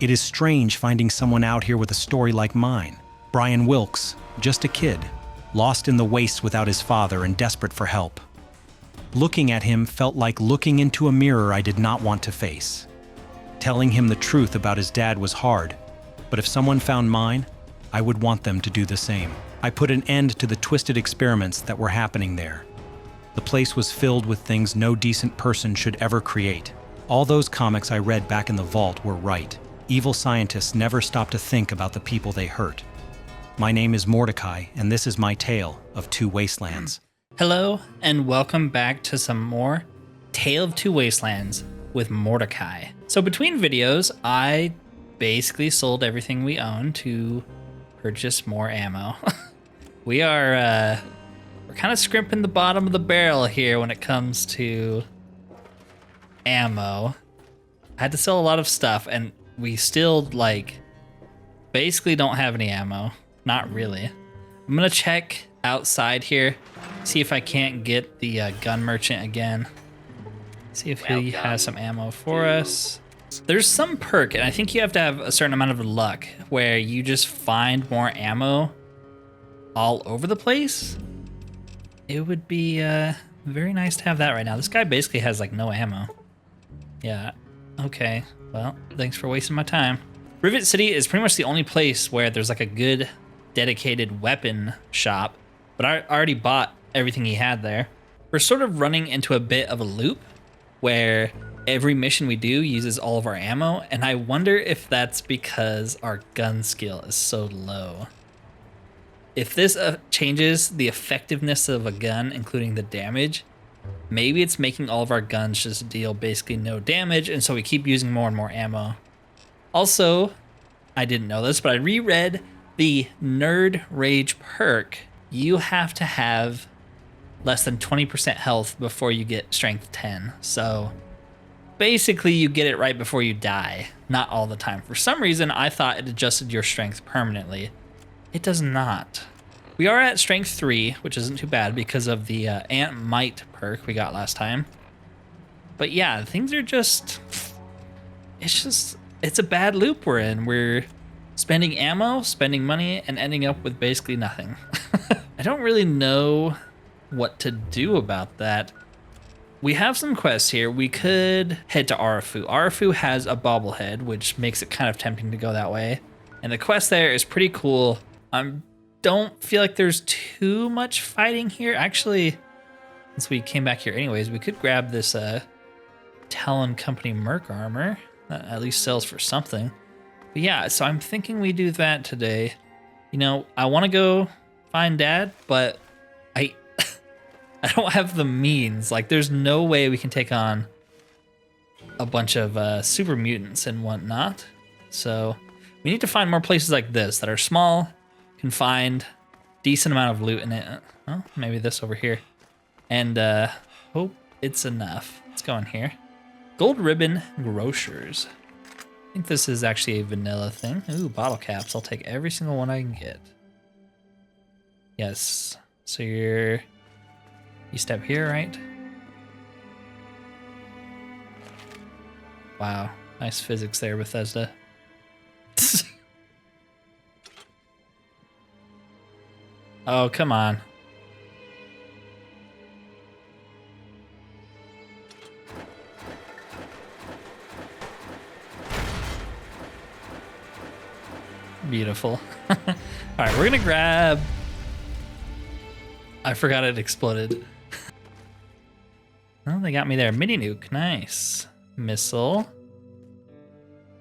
It is strange finding someone out here with a story like mine. Brian Wilkes, just a kid, lost in the wastes without his father and desperate for help. Looking at him felt like looking into a mirror I did not want to face. Telling him the truth about his dad was hard, but if someone found mine, I would want them to do the same. I put an end to the twisted experiments that were happening there. The place was filled with things no decent person should ever create. All those comics I read back in the vault were right. Evil scientists never stop to think about the people they hurt. My name is Mordecai, and this is my tale of two wastelands. Hello, and welcome back to some more Tale of Two Wastelands with Mordecai. So between videos, I basically sold everything we own to purchase more ammo. We're kind of scrimping the bottom of the barrel here when it comes to ammo. I had to sell a lot of stuff, and we still, basically don't have any ammo. Not really. I'm gonna check outside here, see if I can't get the gun merchant again. See if he has some ammo for us. There's some perk, and I think you have to have a certain amount of luck, where you just find more ammo all over the place. It would be very nice to have that right now. This guy basically has no ammo. Yeah, okay. Well, thanks for wasting my time. Rivet City is pretty much the only place where there's a good dedicated weapon shop, but I already bought everything he had there. We're sort of running into a bit of a loop where every mission we do uses all of our ammo, and I wonder if that's because our gun skill is so low. If this changes the effectiveness of a gun, including the damage, maybe it's making all of our guns just deal basically no damage, and so we keep using more and more ammo. Also, I didn't know this, but I reread the Nerd Rage perk. You have to have less than 20% health before you get strength 10. So basically you get it right before you die, not all the time. For some reason, I thought it adjusted your strength permanently. It does not. We are at strength 3, which isn't too bad because of the Ant Might perk we got last time. But yeah, things are just, it's a bad loop we're in. We're spending ammo, spending money, and ending up with basically nothing. I don't really know what to do about that. We have some quests here. We could head to Arefu. Arefu has a bobblehead, which makes it kind of tempting to go that way. And the quest there is pretty cool. I don't feel like there's too much fighting here. Actually, since we came back here anyways, we could grab this Talon Company Merc armor. That at least sells for something. But yeah, so I'm thinking we do that today. You know, I want to go find Dad, but I don't have the means. There's no way we can take on a bunch of super mutants and whatnot. So we need to find more places like this that are small, can find decent amount of loot in it. Oh, maybe this over here. And hope it's enough. Let's go in here. Gold Ribbon Grocers. I think this is actually a vanilla thing. Ooh, bottle caps. I'll take every single one I can get. Yes. So you step here, right? Wow. Nice physics there, Bethesda. Oh, come on. Beautiful. All right, we're gonna grab... I forgot it exploded. Oh, they got me there. Mini nuke, nice. Missile.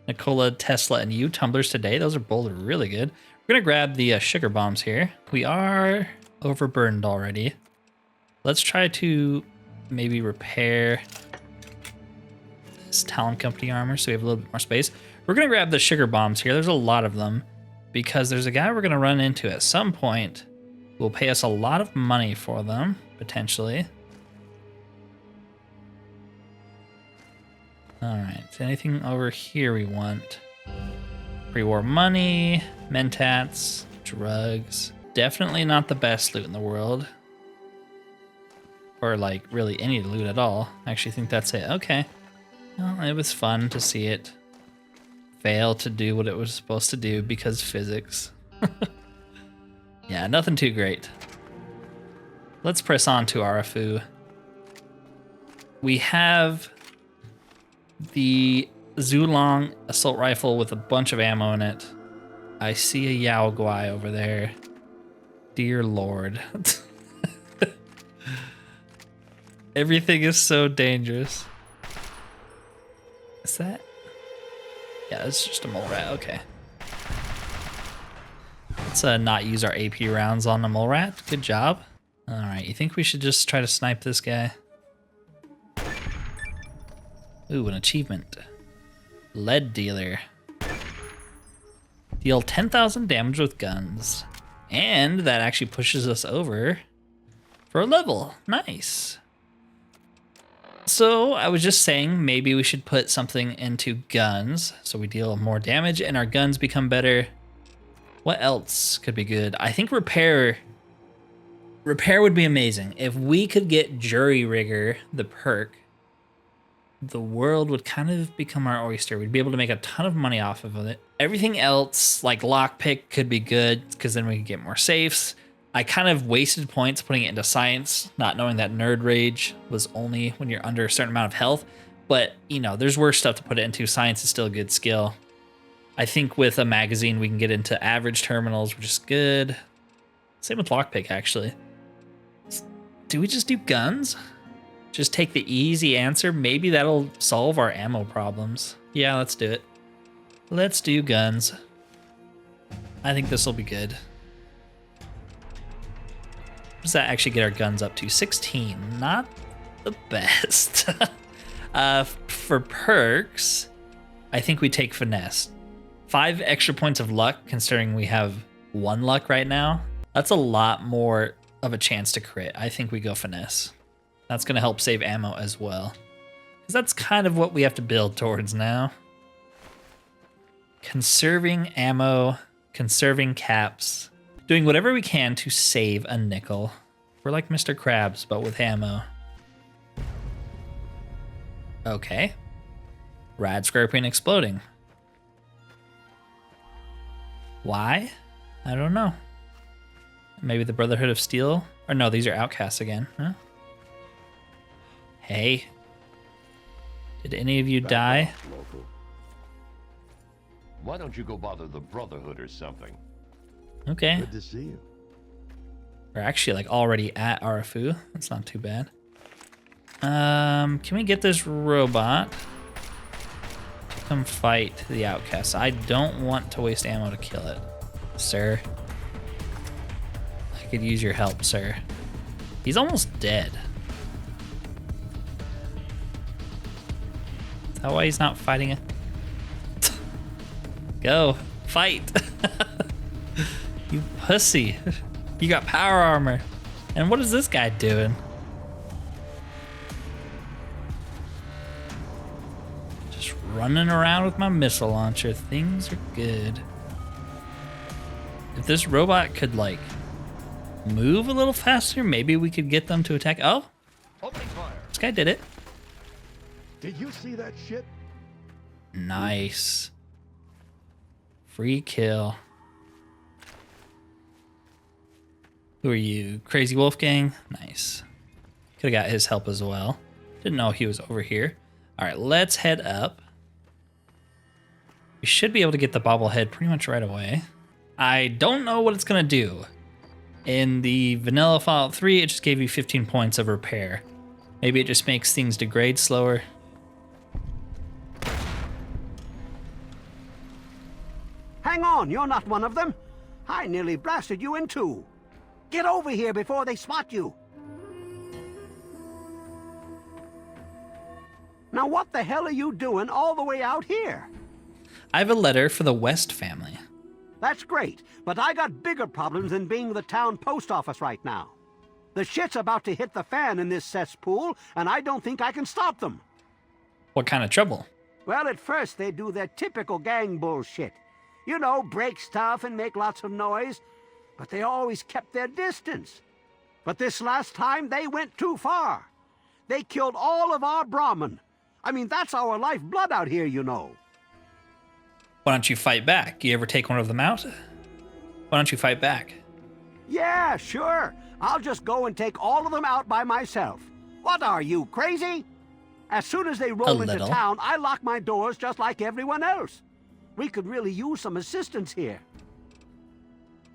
Nikola, Tesla, and you. Tumblers today. Those are both really good. We're gonna grab the sugar bombs here. We are overburdened already. Let's try to maybe repair this Talon Company armor so we have a little bit more space. We're gonna grab the sugar bombs here. There's a lot of them because there's a guy we're gonna run into at some point who will pay us a lot of money for them, potentially. All right, anything over here we want? Pre-war money, mentats, drugs. Definitely not the best loot in the world. Or really any loot at all. I actually think that's it. Okay. Well, it was fun to see it fail to do what it was supposed to do because physics. Yeah, nothing too great. Let's press on to Arefu. We have the Zulong assault rifle with a bunch of ammo in it. I see a Yao Guai over there. Dear Lord. Everything is so dangerous. Is that? Yeah, it's just a mole rat. Okay. Let's not use our AP rounds on the mole rat. Good job. All right, you think we should just try to snipe this guy? Ooh, an achievement. Lead dealer. Deal 10,000 damage with guns. And that actually pushes us over for a level. Nice. So I was just saying maybe we should put something into guns so we deal more damage and our guns become better. What else could be good? I think repair would be amazing. If we could get jury rigor, the perk, the world would kind of become our oyster. We'd be able to make a ton of money off of it. Everything else, like lockpick, could be good because then we could get more safes. I kind of wasted points putting it into science, not knowing that nerd rage was only when you're under a certain amount of health. But, you know, there's worse stuff to put it into. Science is still a good skill. I think with a magazine, we can get into average terminals, which is good. Same with lockpick, actually. Do we just do guns? Just take the easy answer? Maybe that'll solve our ammo problems. Yeah, let's do it. Let's do guns. I think this will be good. What does that actually get our guns up to? 16. Not the best. For perks, I think we take finesse. 5 extra points of luck, considering we have 1 luck right now. That's a lot more of a chance to crit. I think we go finesse. That's going to help save ammo as well. Because that's kind of what we have to build towards now. Conserving ammo, conserving caps, doing whatever we can to save a nickel. We're like Mr. Krabs, but with ammo. Okay. Rad Scorpion exploding. Why? I don't know. Maybe the Brotherhood of Steel? Or no, these are outcasts again. Huh? Hey. Did any of you die? Local. Why don't you go bother the Brotherhood or something? Okay. Good to see you. We're actually like already at Arefu. That's not too bad. Can we get this robot to come fight the outcasts? I don't want to waste ammo to kill it, sir. I could use your help, sir. He's almost dead. Is that why he's not fighting it? Go, fight. You pussy. You got power armor. And what is this guy doing? Just running around with my missile launcher. Things are good. If this robot could, like, move a little faster, maybe we could get them to attack. Oh, Opening fire. this guy did it. Did you see that shit? Nice. Free kill. Who are you? Crazy Wolfgang? Nice. Could have got his help as well. Didn't know he was over here. All right, let's head up. We should be able to get the bobblehead pretty much right away. I don't know what it's going to do. In the vanilla Fallout 3, it just gave you 15 points of repair. Maybe it just makes things degrade slower. Hang on, you're not one of them. I nearly blasted you in two. Get over here before they spot you. Now what the hell are you doing all the way out here? I have a letter for the West family. That's great, but I got bigger problems than being the town post office right now. The shit's about to hit the fan in this cesspool, and I don't think I can stop them. What kind of trouble? Well, at first they do their typical gang bullshit. You know, break stuff and make lots of noise. But they always kept their distance. But this last time, they went too far. They killed all of our Brahmin. I mean, that's our lifeblood out here, you know. Why don't you fight back? You ever take one of them out? Why don't you fight back? Yeah, sure. I'll just go and take all of them out by myself. What are you, crazy? As soon as they roll into little. town, I lock my doors just like everyone else. We could really use some assistance here.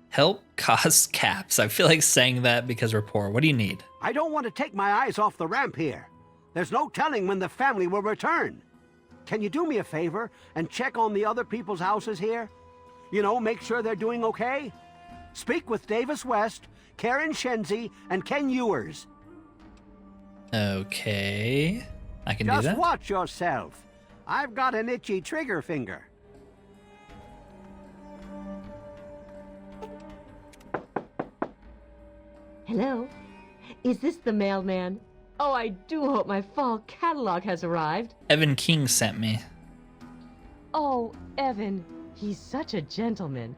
Help costs caps. I feel like saying that because we're poor. What do you need? I don't want to take my eyes off the ramp here. There's no telling when the family will return. Can you do me a favor and check on the other people's houses here? You know, make sure they're doing okay? Speak with Davis West, Karen Shenzi, and Ken Ewers. Okay. I can do Just that. watch yourself. I've got an itchy trigger finger. Hello? Is this the mailman? Oh, I do hope my fall catalog has arrived. Evan King sent me. Oh, Evan, he's such a gentleman.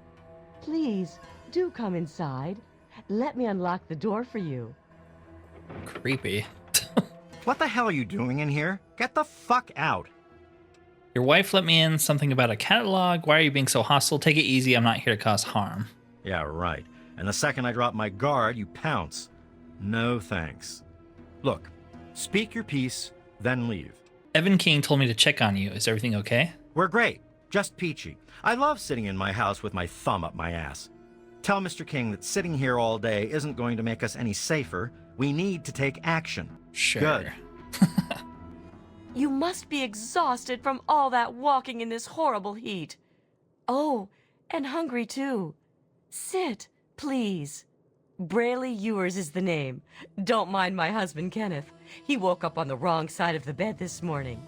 Please, do come inside. Let me unlock the door for you. Creepy. What the hell are you doing in here? Get the fuck out. Your wife let me in. Something about a catalog. Why are you being so hostile? Take it easy. I'm not here to cause harm. Yeah, right. And the second I drop my guard, you pounce. No thanks. Look, speak your piece, then leave. Evan King told me to check on you. Is everything okay? We're great. Just peachy. I love sitting in my house with my thumb up my ass. Tell Mr. King that sitting here all day isn't going to make us any safer. We need to take action. Sure. Good. You must be exhausted from all that walking in this horrible heat. Oh, and hungry too. Sit, please. Brayley Ewers is the name. Don't mind my husband, Kenneth. He woke up on the wrong side of the bed this morning.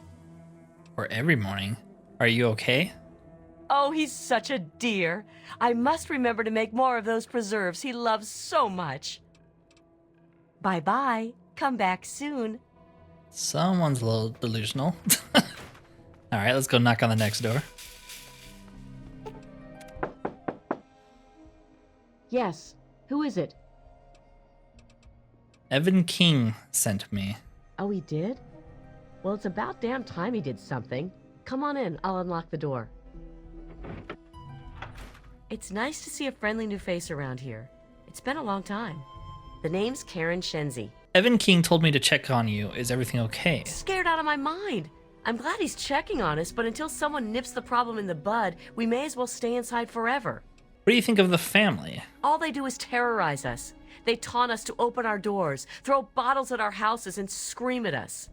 Or every morning. Are you okay? Oh, he's such a dear. I must remember to make more of those preserves he loves so much. Bye-bye. Come back soon. Someone's a little delusional. All right, let's go knock on the next door. Yes. Who is it? Evan King sent me. Oh, he did? Well, it's about damn time he did something. Come on in. I'll unlock the door. It's nice to see a friendly new face around here. It's been a long time. The name's Karen Shenzi. Evan King told me to check on you. Is everything okay? Scared out of my mind. I'm glad he's checking on us, but until someone nips the problem in the bud, we may as well stay inside forever. What do you think of the family? All they do is terrorize us. They taunt us to open our doors, throw bottles at our houses, and scream at us.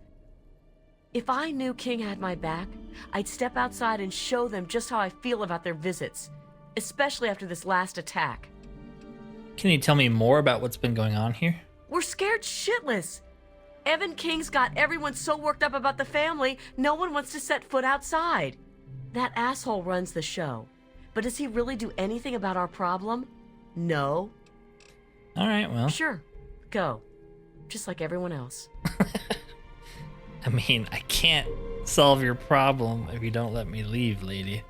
If I knew King had my back, I'd step outside and show them just how I feel about their visits, especially after this last attack. Can you tell me more about what's been going on here? We're scared shitless. Evan King's got everyone so worked up about the family, no one wants to set foot outside. That asshole runs the show. But does he really do anything about our problem? No. All right, well. Sure, go. Just like everyone else. I mean, I can't solve your problem if you don't let me leave, lady.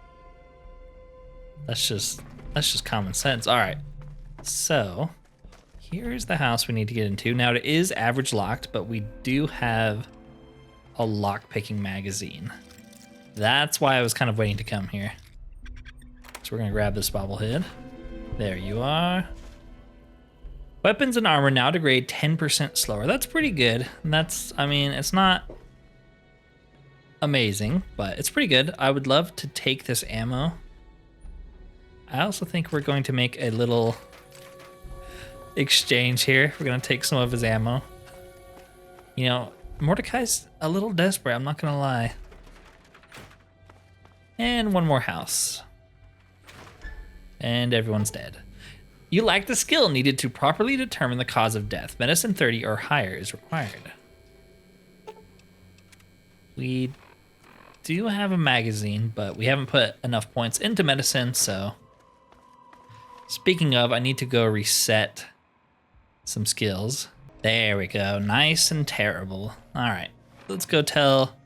That's just common sense. All right. So, here's the house we need to get into. Now, it is average locked, but we do have a lock-picking magazine. That's why I was kind of waiting to come here. So we're going to grab this bobblehead. There you are. Weapons and armor now degrade 10% slower. That's pretty good. And that's, I mean, it's not amazing, but it's pretty good. I would love to take this ammo. I also think we're going to make a little exchange here. We're going to take some of his ammo. You know, Mordecai's a little desperate, I'm not going to lie. And one more house. And everyone's dead. You lack the skill needed to properly determine the cause of death. Medicine 30 or higher is required. We do have a magazine, but we haven't put enough points into medicine, so... Speaking of, I need to go reset some skills. There we go. Nice and terrible. All right. Let's go tell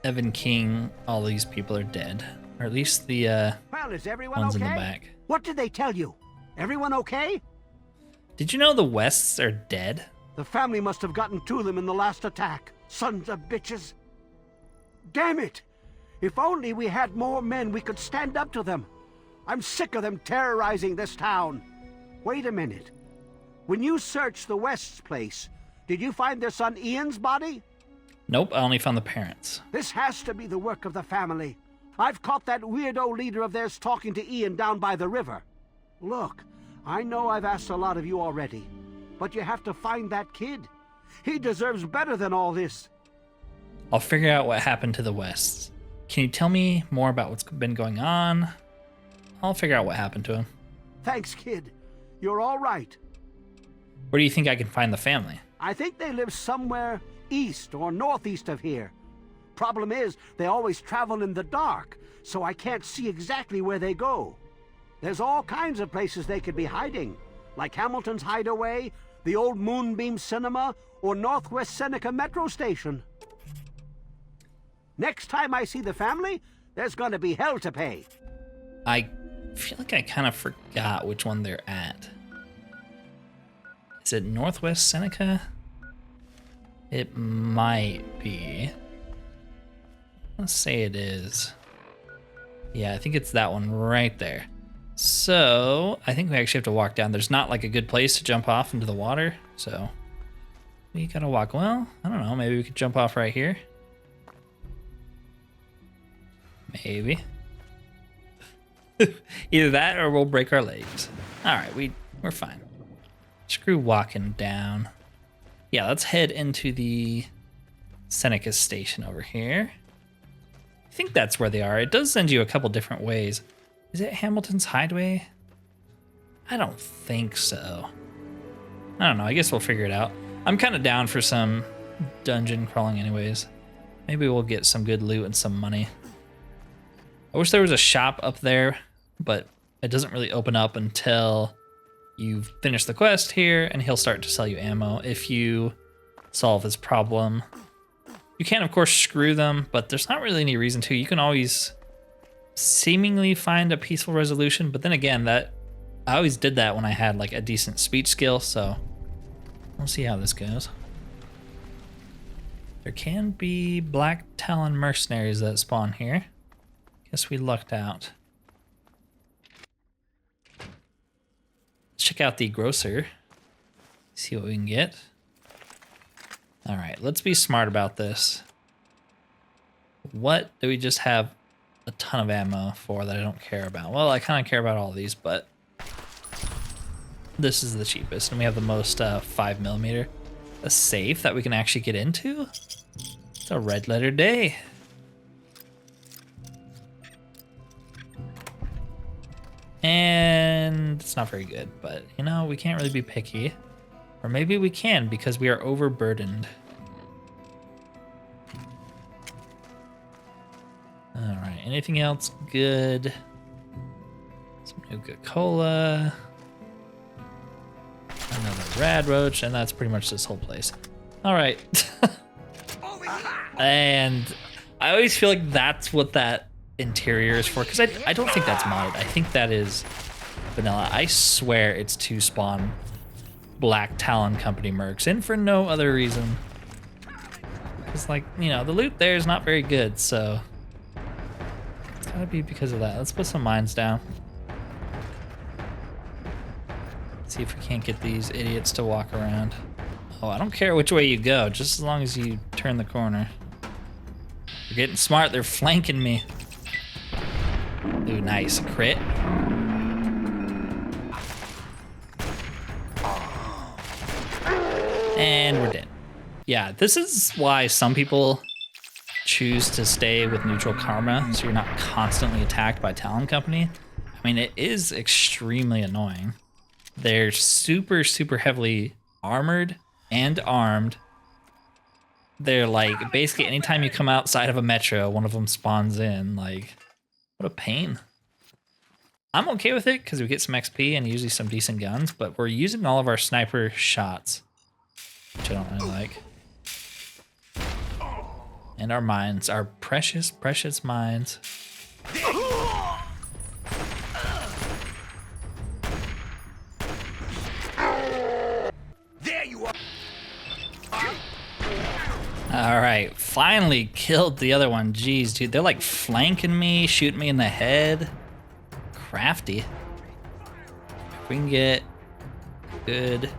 Evan King all these people are dead. Or at least the Well, is everyone ones okay? in the back. What did they tell you? Everyone okay? Did you know the Wests are dead? The family must have gotten to them in the last attack. Sons of bitches. Damn it! If only we had more men, we could stand up to them. I'm sick of them terrorizing this town. Wait a minute. When you searched the West's place, did you find their son Ian's body? Nope, I only found the parents. This has to be the work of the family. I've caught that weirdo leader of theirs talking to Ian down by the river. Look, I know I've asked a lot of you already, but you have to find that kid. He deserves better than all this. I'll figure out what happened to the Wests. Can you tell me more about what's been going on? I'll figure out what happened to him. Thanks, kid. You're all right. Where do you think I can find the family? I think they live somewhere east or northeast of here. Problem is, they always travel in the dark, so I can't see exactly where they go. There's all kinds of places they could be hiding, like Hamilton's Hideaway, the old Moonbeam Cinema, or Northwest Seneca Metro Station. Next time I see the family, there's gonna be hell to pay. I feel like I kind of forgot which one they're at. Is it Northwest Seneca? It might be. Let's say it is. Yeah, I think it's that one right there. So I think we actually have to walk down. There's not like a good place to jump off into the water, so we gotta walk. Well, I don't know. Maybe we could jump off right here. Maybe. Either that or we'll break our legs. All right, we're fine. Screw walking down. Yeah, let's head into the Seneca station over here. I think that's where they are. It does send you a couple different ways. Is it Hamilton's Hideaway? I don't think so. I don't know. I guess we'll figure it out. I'm kind of down for some dungeon crawling anyways. Maybe we'll get some good loot and some money. I wish there was a shop up there, but it doesn't really open up until you finish the quest here, and he'll start to sell you ammo if you solve this problem. You can, of course, screw them, but there's not really any reason to. You can always seemingly find a peaceful resolution, but then again, that I always did that when I had like a decent speech skill, so we'll see how this goes. There can be Black Talon mercenaries that spawn here. Guess we lucked out. Let's check out the grocer. See what we can get. All right, let's be smart about this. What do we just have a ton of ammo for that I don't care about? Well, I kind of care about all these, but this is the cheapest, and we have the most 5mm. A safe that we can actually get into? It's a red letter day. And it's not very good, but you know, we can't really be picky. Or maybe we can because we are overburdened. All right, anything else good? Some Nuka-Cola. Another rad roach, and that's pretty much this whole place. All right. And I always feel like that's what that interior is for, because I don't think that's modded. I think that is vanilla. I swear it's to spawn Black Talon Company mercs, and for no other reason. Because, like, you know, the loot there is not very good, so it's gotta be because of that. Let's put some mines down. See if we can't get these idiots to walk around. Oh, I don't care which way you go, just as long as you turn the corner. They're getting smart, they're flanking me. Ooh, nice, a crit. And we're dead. Yeah, this is why some people choose to stay with neutral karma, so you're not constantly attacked by Talon Company. I mean, it is extremely annoying. They're super, super heavily armored and armed. They're like, basically anytime you come outside of a metro, one of them spawns in. Like, what a pain. I'm okay with it because we get some XP and usually some decent guns, but we're using all of our sniper shots, which I don't really like. And our mines, our precious, precious mines. All right, finally killed the other one. Jeez, dude, they're like flanking me, shooting me in the head. Crafty. If we can get good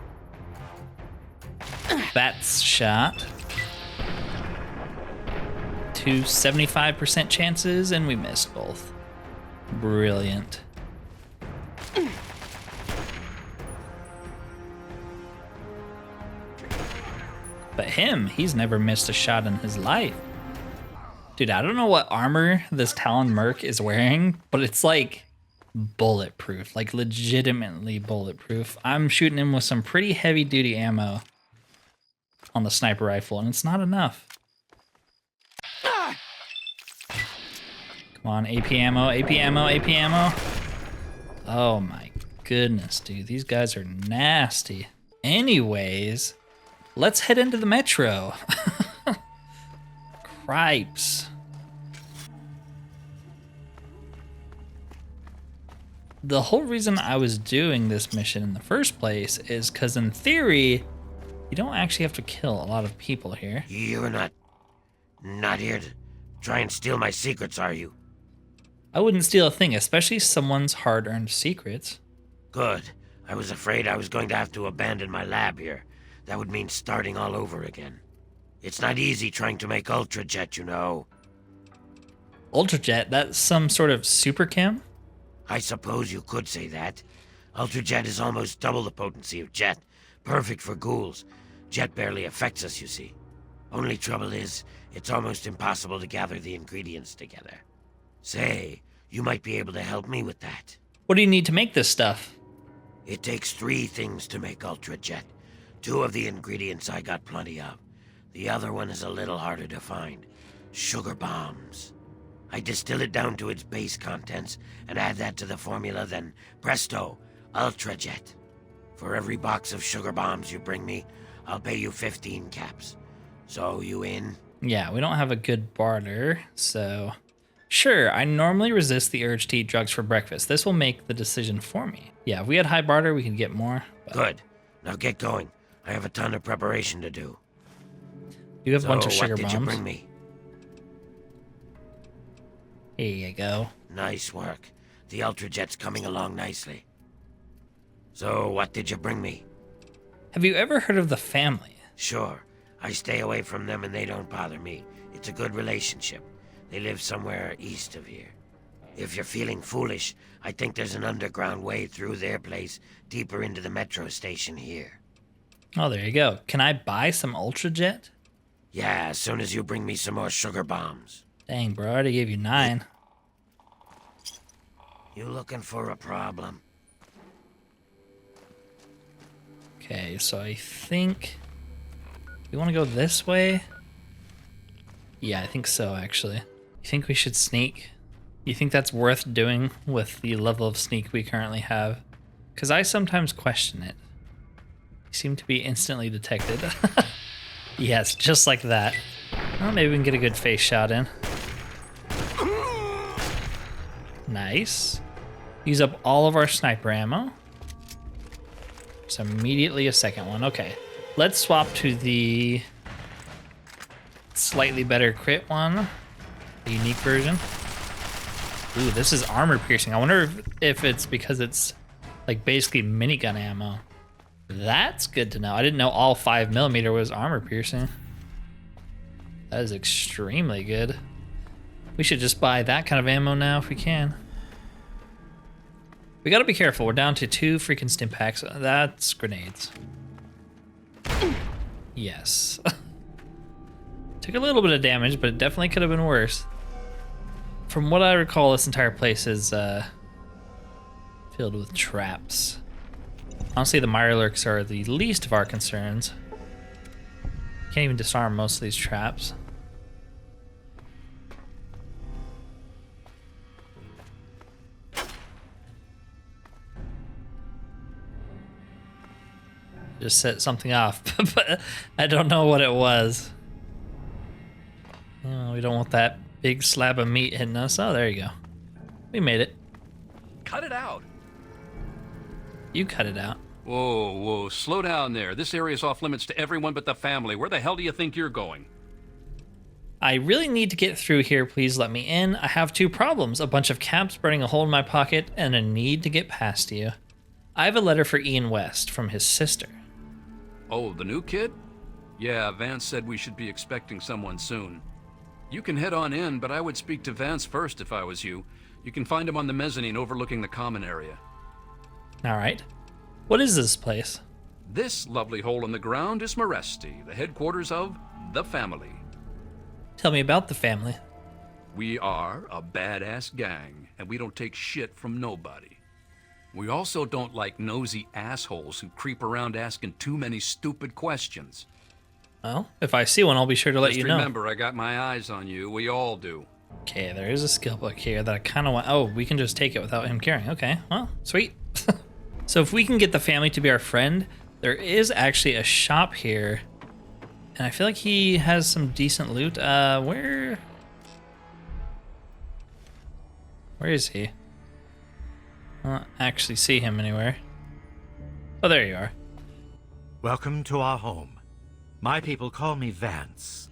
bats shot. 2 75% chances, and we missed both. Brilliant. But he's never missed a shot in his life. Dude, I don't know what armor this Talon Merc is wearing, but it's like bulletproof, like legitimately bulletproof. I'm shooting him with some pretty heavy duty ammo on the sniper rifle, and it's not enough. Come on, AP ammo, AP ammo, AP ammo. Oh my goodness, dude. These guys are nasty. Anyways, let's head into the metro. Cripes. The whole reason I was doing this mission in the first place is because in theory, you don't actually have to kill a lot of people here. You're not here to try and steal my secrets, are you? I wouldn't steal a thing, especially someone's hard-earned secrets. Good. I was afraid I was going to have to abandon my lab here. That would mean starting all over again. It's not easy trying to make Ultrajet, you know. Ultrajet? That's some sort of super chem? I suppose you could say that. Ultrajet is almost double the potency of Jet. Perfect for ghouls. Jet barely affects us, you see. Only trouble is, it's almost impossible to gather the ingredients together. Say, you might be able to help me with that. What do you need to make this stuff? It takes 3 things to make Ultrajet. 2 of the ingredients I got plenty of. The other one is a little harder to find. Sugar bombs. I distill it down to its base contents and add that to the formula, then presto, Ultrajet. For every box of sugar bombs you bring me, I'll pay you 15 caps. So, you in? Yeah, we don't have a good barter, so... Sure, I normally resist the urge to eat drugs for breakfast. This will make the decision for me. Yeah, if we had high barter, we could get more. But... Good. Now get going. I have a ton of preparation to do. You have a bunch of sugar what did bombs. you bring me? Here you go. Nice work. The Ultrajet's coming along nicely. So, what did you bring me? Have you ever heard of the family? Sure. I stay away from them and they don't bother me. It's a good relationship. They live somewhere east of here. If you're feeling foolish, I think there's an underground way through their place, deeper into the metro station here. Oh, there you go. Can I buy some Ultrajet? Yeah, as soon as you bring me some more sugar bombs. Dang, bro, I already gave you 9. You looking for a problem? Okay, so I think... You want to go this way? Yeah, I think so, actually. You think we should sneak? You think that's worth doing with the level of sneak we currently have? Because I sometimes question it. You seem to be instantly detected. Yes, just like that. Well, maybe we can get a good face shot in. Nice. Use up all of our sniper ammo. So immediately a second one. Okay. Let's swap to the slightly better crit one. The unique version. Ooh, this is armor piercing. I wonder if it's because it's like basically minigun ammo. That's good to know. I didn't know all 5mm was armor piercing. That is extremely good. We should just buy that kind of ammo now if we can. We gotta be careful. We're down to 2 freaking stim packs. That's grenades. Yes. Took a little bit of damage, but it definitely could have been worse. From what I recall, this entire place is filled with traps. Honestly, the Mirelurks are the least of our concerns. Can't even disarm most of these traps. Just set something off, but I don't know what it was. Oh, we don't want that big slab of meat hitting us. Oh, there you go. We made it. Cut it out. You cut it out. Whoa, slow down there. This area is off limits to everyone but the family. Where the hell do you think you're going? I really need to get through here. Please let me in. I have two problems. A bunch of caps burning a hole in my pocket and a need to get past you. I have a letter for Ian West from his sister. Oh, the new kid? Yeah, Vance said we should be expecting someone soon. You can head on in, but I would speak to Vance first if I was you. You can find him on the mezzanine overlooking the common area. All right. What is this place? This lovely hole in the ground is Moresty, the headquarters of the family. Tell me about the family. We are a badass gang, and we don't take shit from nobody. We also don't like nosy assholes who creep around asking too many stupid questions. Well, if I see one, I'll be sure to let you know. Remember, I got my eyes on you. We all do. Okay, there is a skill book here that I kind of want. Oh, we can just take it without him carrying. Okay, well, sweet. So if we can get the family to be our friend, there is actually a shop here. And I feel like he has some decent loot. Where is he? I don't actually see him anywhere. Oh, there you are. Welcome to our home. My people call me Vance.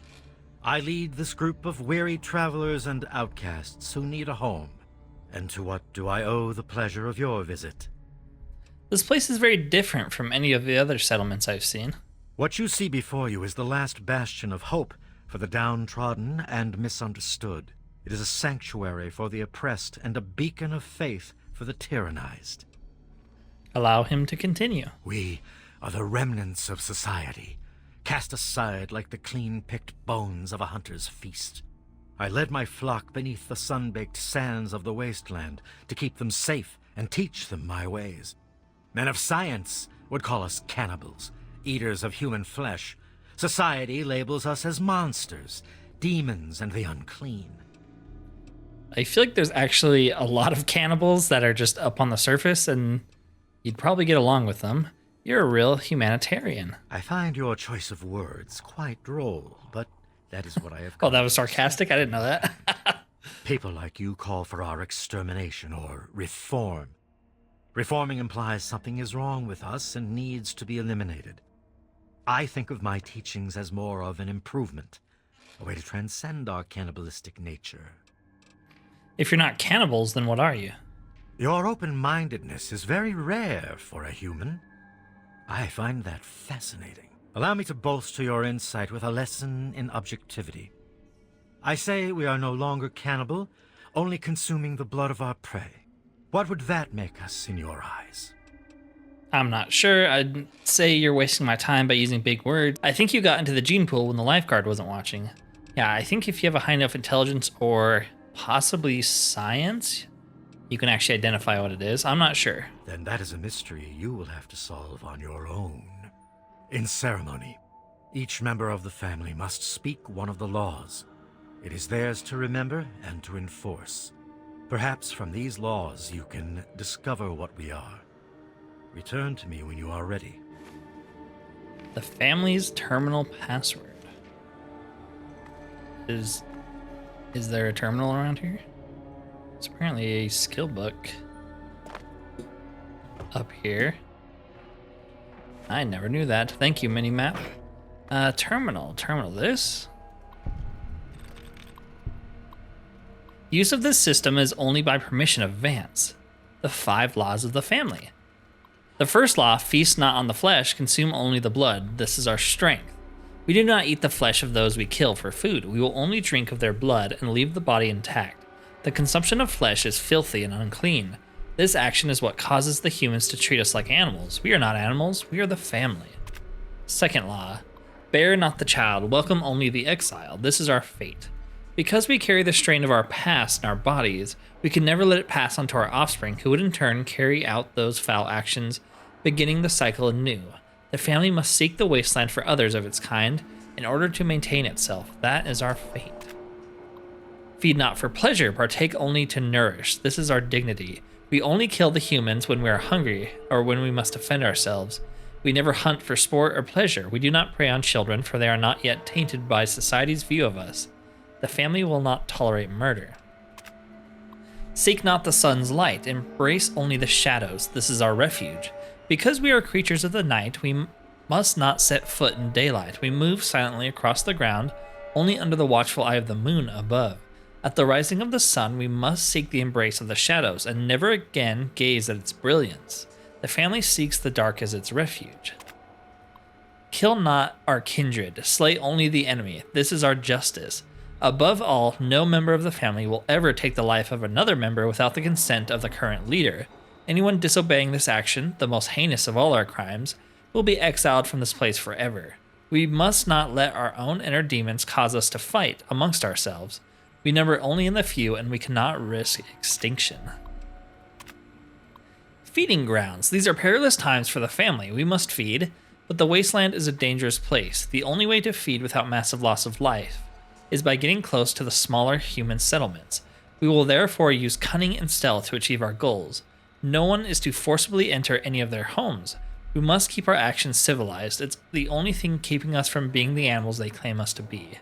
I lead this group of weary travelers and outcasts who need a home. And to what do I owe the pleasure of your visit? This place is very different from any of the other settlements I've seen. What you see before you is the last bastion of hope for the downtrodden and misunderstood. It is a sanctuary for the oppressed and a beacon of faith for the tyrannized. Allow him to continue. We are the remnants of society, cast aside like the clean-picked bones of a hunter's feast. I led my flock beneath the sun-baked sands of the wasteland to keep them safe and teach them my ways. Men of science would call us cannibals, eaters of human flesh. Society labels us as monsters, demons, and the unclean. I feel like there's actually a lot of cannibals that are just up on the surface, and you'd probably get along with them. You're a real humanitarian. I find your choice of words quite droll, but that is what I have Oh, that was sarcastic? I didn't know that. People like you call for our extermination or reform. Reforming implies something is wrong with us and needs to be eliminated. I think of my teachings as more of an improvement, a way to transcend our cannibalistic nature. If you're not cannibals, then what are you? Your open-mindedness is very rare for a human. I find that fascinating. Allow me to bolster your insight with a lesson in objectivity. I say we are no longer cannibal, only consuming the blood of our prey. What would that make us in your eyes? I'm not sure. I'd say you're wasting my time by using big words. I think you got into the gene pool when the lifeguard wasn't watching. Yeah, I think if you have a high enough intelligence or possibly science, you can actually identify what it is. I'm not sure. Then that is a mystery you will have to solve on your own. In ceremony, each member of the family must speak one of the laws. It is theirs to remember and to enforce. Perhaps from these laws you can discover what we are. Return to me when you are ready. The family's terminal password. Is there a terminal around here? It's apparently a skill book up here. I never knew that. Thank you, minimap. Terminal. This? Use of this system is only by permission of Vance. The 5 laws of the family. The first law, feast not on the flesh, consume only the blood. This is our strength. We do not eat the flesh of those we kill for food. We will only drink of their blood and leave the body intact. The consumption of flesh is filthy and unclean. This action is what causes the humans to treat us like animals. We are not animals, we are the family. Second law, bear not the child, welcome only the exile. This is our fate. Because we carry the strain of our past in our bodies, we can never let it pass on to our offspring, who would in turn carry out those foul actions, beginning the cycle anew. The family must seek the wasteland for others of its kind in order to maintain itself. That is our fate. Feed not for pleasure, partake only to nourish. This is our dignity. We only kill the humans when we are hungry or when we must defend ourselves. We never hunt for sport or pleasure. We do not prey on children, for they are not yet tainted by society's view of us. The family will not tolerate murder. Seek not the sun's light, embrace only the shadows. This is our refuge. Because we are creatures of the night, we must not set foot in daylight. We move silently across the ground, only under the watchful eye of the moon above. At the rising of the sun, we must seek the embrace of the shadows and never again gaze at its brilliance. The family seeks the dark as its refuge. Kill not our kindred, slay only the enemy. This is our justice. Above all, no member of the family will ever take the life of another member without the consent of the current leader. Anyone disobeying this action, the most heinous of all our crimes, will be exiled from this place forever. We must not let our own inner demons cause us to fight amongst ourselves. We number only in the few, and we cannot risk extinction. Feeding grounds. These are perilous times for the family. We must feed, but the wasteland is a dangerous place. The only way to feed without massive loss of life is by getting close to the smaller human settlements. We will therefore use cunning and stealth to achieve our goals. No one is to forcibly enter any of their homes. We must keep our actions civilized. It's the only thing keeping us from being the animals they claim us to be.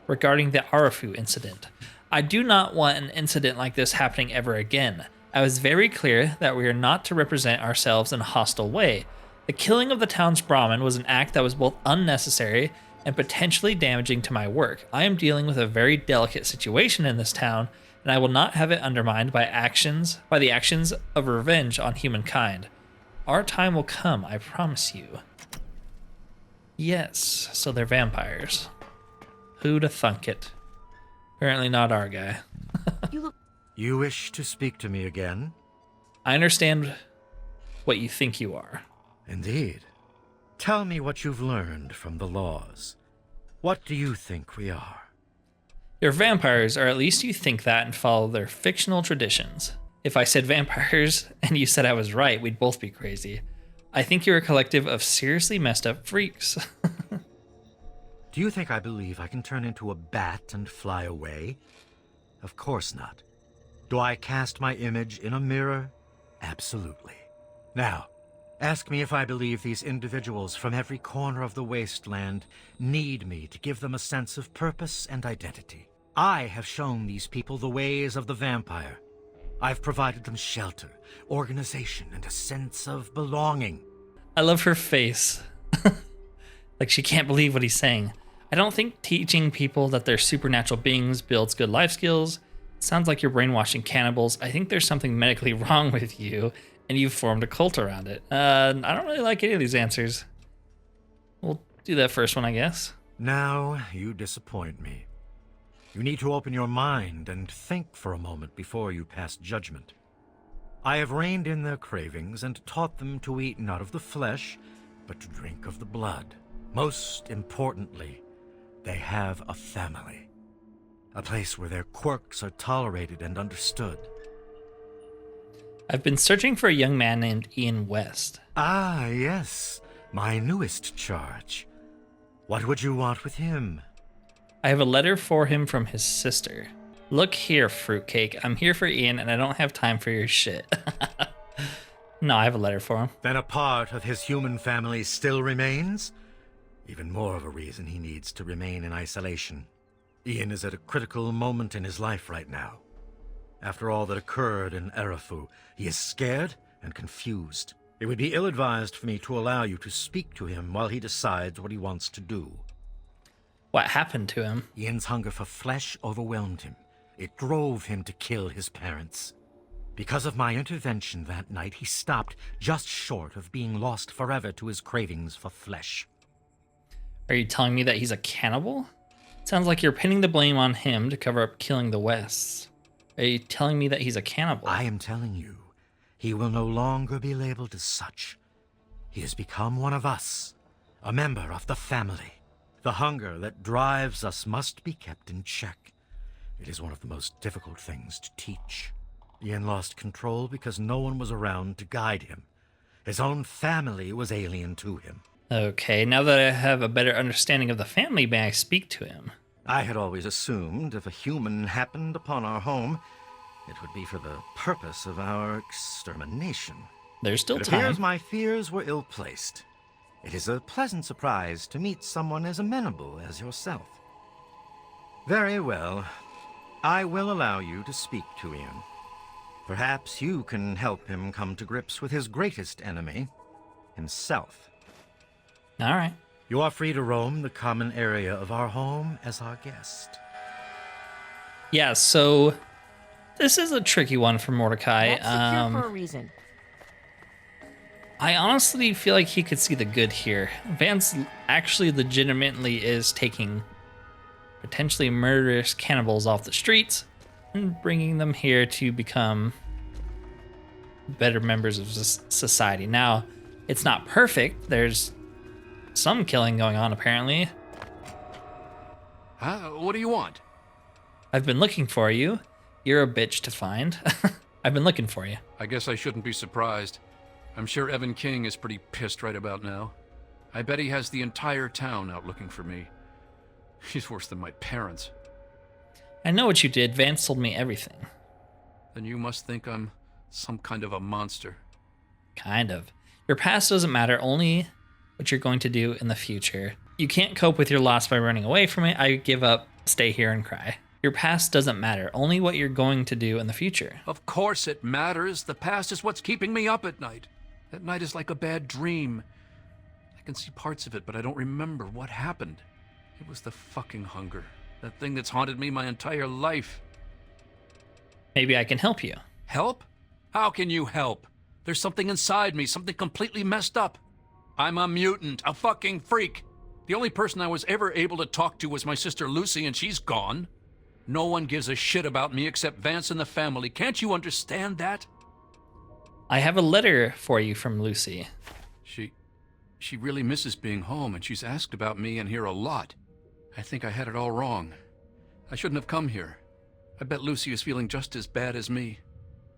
Regarding the Arefu incident, I do not want an incident like this happening ever again. I was very clear that we are not to represent ourselves in a hostile way. The killing of the town's Brahmin was an act that was both unnecessary and potentially damaging to my work. I am dealing with a very delicate situation in this town, and I will not have it undermined by the actions of revenge on humankind. Our time will come, I promise you. Yes, so they're vampires. Who'da thunk it? Apparently not our guy. You wish to speak to me again? I understand what you think you are. Indeed. Tell me what you've learned from the laws. What do you think we are? You're vampires, or at least you think that and follow their fictional traditions. If I said vampires and you said I was right, we'd both be crazy. I think you're a collective of seriously messed up freaks. Do you think I believe I can turn into a bat and fly away? Of course not. Do I cast my image in a mirror? Absolutely. Now, ask me if I believe these individuals from every corner of the wasteland need me to give them a sense of purpose and identity. I have shown these people the ways of the vampire. I've provided them shelter, organization, and a sense of belonging. I love her face. Like she can't believe what he's saying. I don't think teaching people that they're supernatural beings builds good life skills. It sounds like you're brainwashing cannibals. I think there's something medically wrong with you, and you've formed a cult around it. I don't really like any of these answers. We'll do that first one, I guess. Now you disappoint me. You need to open your mind and think for a moment before you pass judgment. I have reined in their cravings and taught them to eat not of the flesh, but to drink of the blood. Most importantly, they have a family. A place where their quirks are tolerated and understood. I've been searching for a young man named Ian West. Ah, yes. My newest charge. What would you want with him? I have a letter for him from his sister. Look here, fruitcake. I'm here for Ian, and I don't have time for your shit. No, I have a letter for him. Then a part of his human family still remains? Even more of a reason he needs to remain in isolation. Ian is at a critical moment in his life right now. After all that occurred in Arefu, he is scared and confused. It would be ill-advised for me to allow you to speak to him while he decides what he wants to do. What happened to him? Ian's hunger for flesh overwhelmed him. It drove him to kill his parents. Because of my intervention that night, he stopped just short of being lost forever to his cravings for flesh. Are you telling me that he's a cannibal? Sounds like you're pinning the blame on him to cover up killing the Wests. Are you telling me that he's a cannibal? I am telling you, he will no longer be labeled as such. He has become one of us, a member of the family. The hunger that drives us must be kept in check. It is one of the most difficult things to teach. Ian lost control because no one was around to guide him. His own family was alien to him. Okay, now that I have a better understanding of the family, may I speak to him? I had always assumed if a human happened upon our home, it would be for the purpose of our extermination. There's still It time. appears my fears were ill-placed. It is a pleasant surprise to meet someone as amenable as yourself. Very well. I will allow you to speak to Ian. Perhaps you can help him come to grips with his greatest enemy, himself. All right. You are free to roam the common area of our home as our guest. Yeah, so this is a tricky one for Mordecai. That's secure for a reason. I honestly feel like he could see the good here. Vance actually legitimately is taking potentially murderous cannibals off the streets and bringing them here to become better members of society. Now, it's not perfect. There's some killing going on, apparently. What do you want? I've been looking for you. You're a bitch to find. I've been looking for you. I guess I shouldn't be surprised. I'm sure Evan King is pretty pissed right about now. I bet he has the entire town out looking for me. He's worse than my parents. I know what you did. Vance told me everything. Then you must think I'm some kind of a monster. Kind of. Your past doesn't matter, only what you're going to do in the future. You can't cope with your loss by running away from it. I give up, stay here and cry. Your past doesn't matter, only what you're going to do in the future. Of course it matters. The past is what's keeping me up at night. That night is like a bad dream. I can see parts of it, but I don't remember what happened. It was the fucking hunger. That thing that's haunted me my entire life. Maybe I can help you. Help? How can you help? There's something inside me, something completely messed up. I'm a mutant, a fucking freak. The only person I was ever able to talk to was my sister Lucy, and she's gone. No one gives a shit about me except Vance and the family. Can't you understand that? I have a letter for you from Lucy. She really misses being home, and she's asked about me and here a lot. I think I had it all wrong. I shouldn't have come here. I bet Lucy is feeling just as bad as me.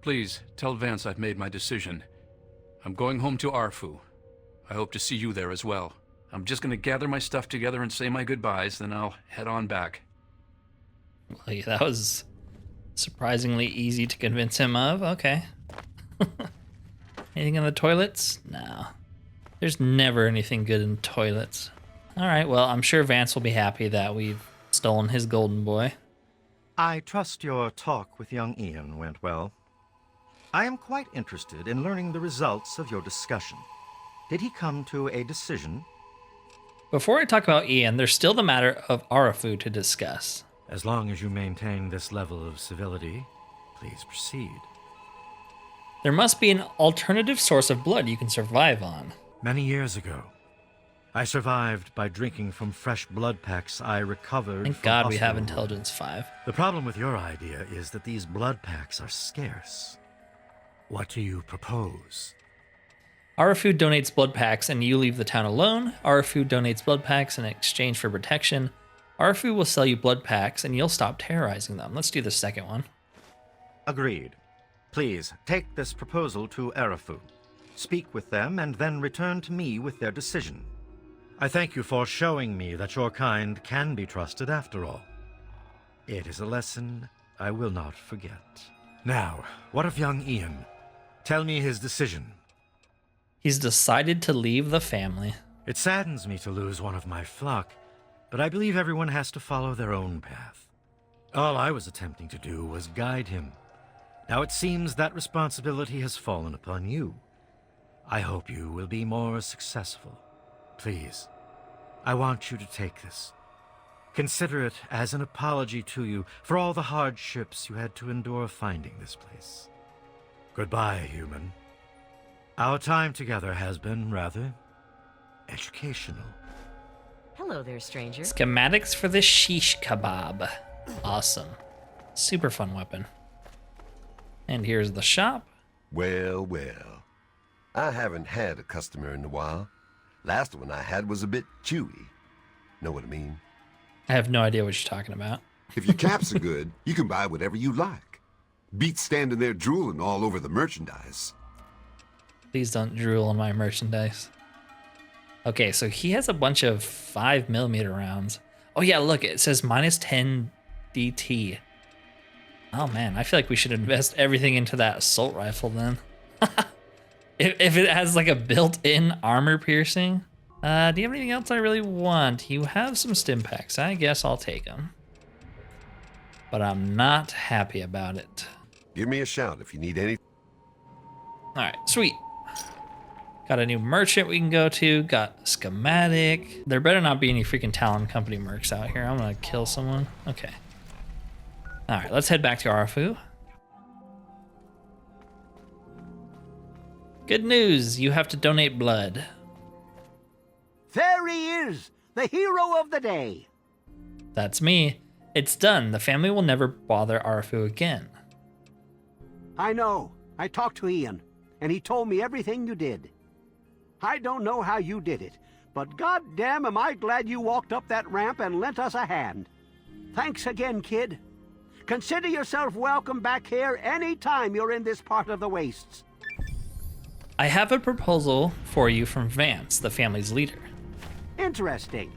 Please, tell Vance I've made my decision. I'm going home to Arefu. I hope to see you there as well. I'm just going to gather my stuff together and say my goodbyes, then I'll head on back. Well, that was surprisingly easy to convince him of. Okay. Anything in the toilets? No. There's never anything good in toilets. All right, well, I'm sure Vance will be happy that we've stolen his golden boy. I trust your talk with young Ian went well. I am quite interested in learning the results of your discussion. Did he come to a decision? Before I talk about Ian, there's still the matter of Arefu to discuss. As long as you maintain this level of civility, please proceed. There must be an alternative source of blood you can survive on. Many years ago, I survived by drinking from fresh blood packs I recovered Thank from God we have hospital. Intelligence 5. The problem with your idea is that these blood packs are scarce. What do you propose? Arefu donates blood packs and you leave the town alone. Arefu donates blood packs in exchange for protection. Arefu will sell you blood packs and you'll stop terrorizing them. Let's do the second one. Agreed. Please, take this proposal to Arefu. Speak with them and then return to me with their decision. I thank you for showing me that your kind can be trusted after all. It is a lesson I will not forget. Now, what of young Ian? Tell me his decision. He's decided to leave the family. It saddens me to lose one of my flock, but I believe everyone has to follow their own path. All I was attempting to do was guide him. Now it seems that responsibility has fallen upon you. I hope you will be more successful. Please, I want you to take this. Consider it as an apology to you for all the hardships you had to endure finding this place. Goodbye, human. Our time together has been rather educational. Hello there, stranger. Schematics for the shish kebab. Awesome. Super fun weapon. And here's the shop. Well, well. I haven't had a customer in a while. Last one I had was a bit chewy. Know what I mean? I have no idea what you're talking about. If your caps are good, you can buy whatever you like. Beats standing there drooling all over the merchandise. Please don't drool on my merchandise. Okay, so he has a bunch of 5mm rounds. Oh yeah, look, it says -10 DT. Oh man, I feel like we should invest everything into that assault rifle then. If it has like a built-in armor piercing. Do you have anything else I really want? You have some stim packs. I guess I'll take them. But I'm not happy about it. Give me a shout if you need any. All right, sweet. Got a new merchant we can go to. Got a schematic. There better not be any freaking Talon Company mercs out here. I'm gonna kill someone. Okay. All right, let's head back to Arefu. Good news, you have to donate blood. There he is, the hero of the day. That's me. It's done. The family will never bother Arefu again. I know. I talked to Ian, and he told me everything you did. I don't know how you did it, but goddamn am I glad you walked up that ramp and lent us a hand. Thanks again, kid. Consider yourself welcome back here any time you're in this part of the wastes. I have a proposal for you from Vance, the family's leader. Interesting.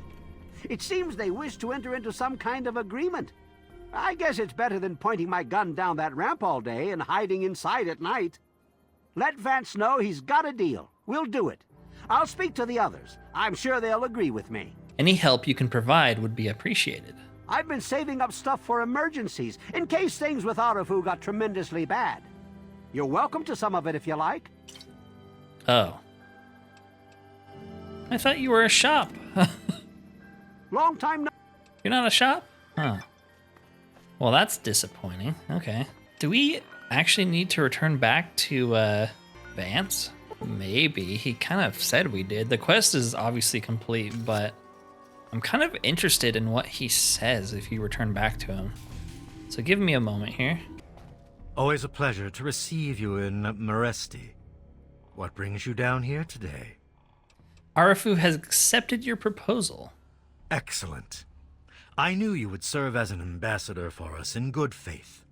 It seems they wish to enter into some kind of agreement. I guess it's better than pointing my gun down that ramp all day and hiding inside at night. Let Vance know he's got a deal. We'll do it. I'll speak to the others. I'm sure they'll agree with me. Any help you can provide would be appreciated. I've been saving up stuff for emergencies, in case things with Arefu got tremendously bad. You're welcome to some of it if you like. Oh. I thought you were a shop. Long time no... You're not a shop? Huh. Well, that's disappointing. Okay. Do we actually need to return back to, Vance? Maybe. He kind of said we did. The quest is obviously complete, but I'm kind of interested in what he says if you return back to him. So give me a moment here. Always a pleasure to receive you in Mordecai. What brings you down here today? Arefu has accepted your proposal. Excellent. I knew you would serve as an ambassador for us in good faith.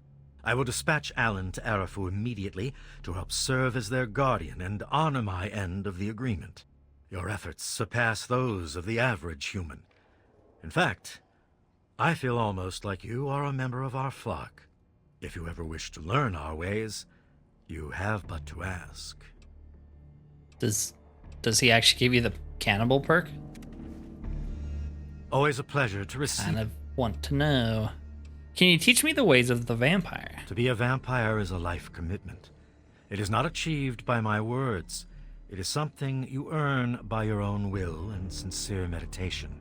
I will dispatch Alan to Arefu immediately to help serve as their guardian and honor my end of the agreement. Your efforts surpass those of the average human. In fact, I feel almost like you are a member of our flock. If you ever wish to learn our ways, you have but to ask. Does he actually give you the cannibal perk? Always a pleasure to receive. Kind of want to know. Can you teach me the ways of the vampire? To be a vampire is a life commitment. It is not achieved by my words. It is something you earn by your own will and sincere meditation.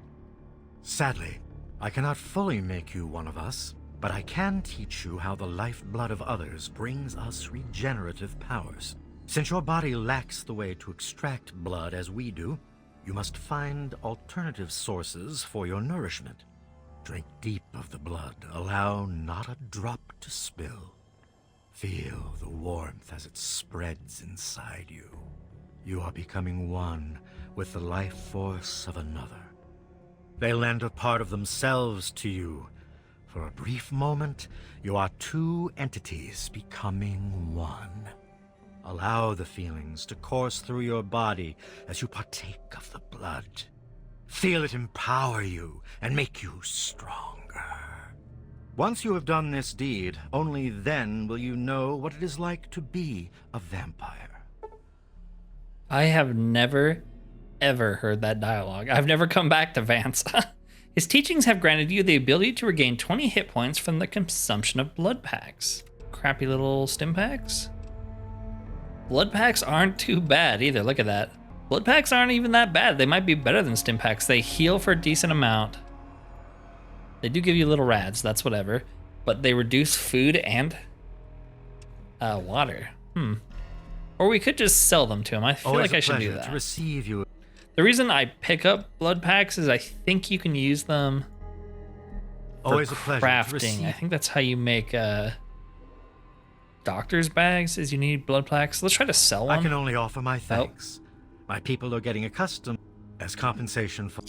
Sadly, I cannot fully make you one of us, but I can teach you how the lifeblood of others brings us regenerative powers. Since your body lacks the way to extract blood as we do, you must find alternative sources for your nourishment. Drink deep of the blood, allow not a drop to spill. Feel the warmth as it spreads inside you. You are becoming one with the life force of another. They lend a part of themselves to you. For a brief moment, you are two entities becoming one. Allow the feelings to course through your body as you partake of the blood. Feel it empower you and make you stronger. Once you have done this deed, only then will you know what it is like to be a vampire. I have never, ever heard that dialogue. I've never come back to Vance. His teachings have granted you the ability to regain 20 hit points from the consumption of blood packs. Crappy little stim packs. Blood packs aren't too bad either. Look at that. Blood packs aren't even that bad. They might be better than stim packs. They heal for a decent amount. They do give you little rads, that's whatever. But they reduce food and water. Or we could just sell them to him. I feel like I should do that. To receive you. The reason I pick up blood packs is I think you can use them for Always a pleasure to crafting. receive. I think that's how you make doctor's bags, is you need blood packs. Let's try to sell one. I can only offer my thanks. My people are getting accustomed as compensation for...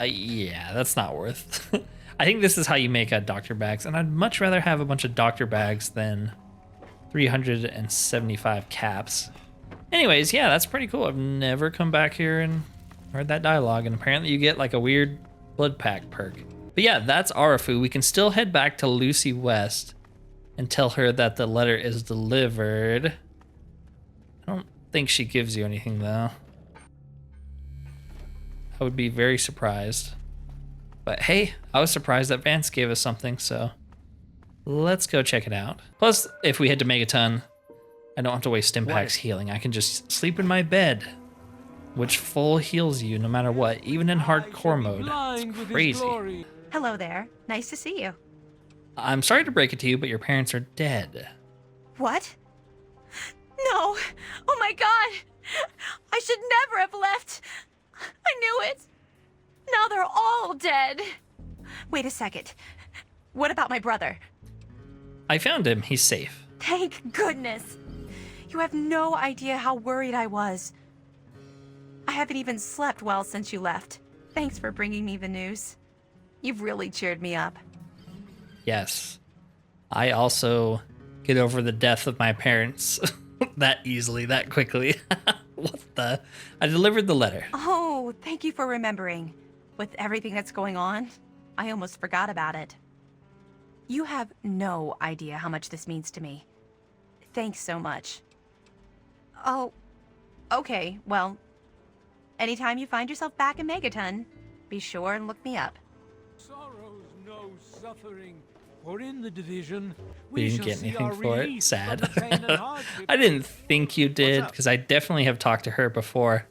Yeah, that's not worth. I think this is how you make doctor bags, and I'd much rather have a bunch of doctor bags than 375 caps. Anyways, yeah, that's pretty cool. I've never come back here and heard that dialogue, and apparently you get like a weird blood pack perk. But yeah, that's Arefu. We can still head back to Lucy West and tell her that the letter is delivered. I don't think she gives you anything though. I would be very surprised. But hey, I was surprised that Vance gave us something, so let's go check it out. Plus, if we head to Megaton, I don't have to waste Stimpak's healing. I can just sleep in my bed, which full heals you no matter what, even in hardcore mode. It's crazy. Hello there. Nice to see you. I'm sorry to break it to you, but your parents are dead. What? No! Oh my god! I should never have left! I knew it! Now they're all dead! Wait a second. What about my brother? I found him. He's safe. Thank goodness! You have no idea how worried I was. I haven't even slept well since you left. Thanks for bringing me the news. You've really cheered me up. Yes. I also get over the death of my parents that easily, that quickly. What the? I delivered the letter. Oh, thank you for remembering. With everything that's going on, I almost forgot about it. You have no idea how much this means to me. Thanks so much. Oh, okay, well, anytime you find yourself back in Megaton, be sure and look me up. Sorrows no suffering, for in the division We didn't get anything for it. Sad. I didn't think you did, because I definitely have talked to her before,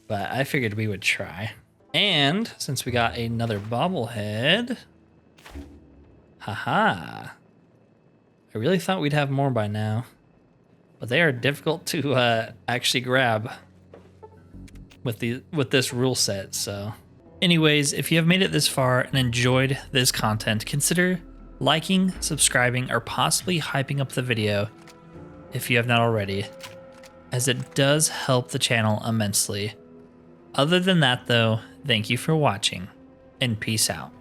but I figured we would try. And since we got another bobblehead, haha. I really thought we'd have more by now, but they are difficult to actually grab with this rule set. So anyways, if you have made it this far and enjoyed this content, consider liking, subscribing, or possibly hyping up the video if you have not already, as it does help the channel immensely. Other than that though, thank you for watching and peace out.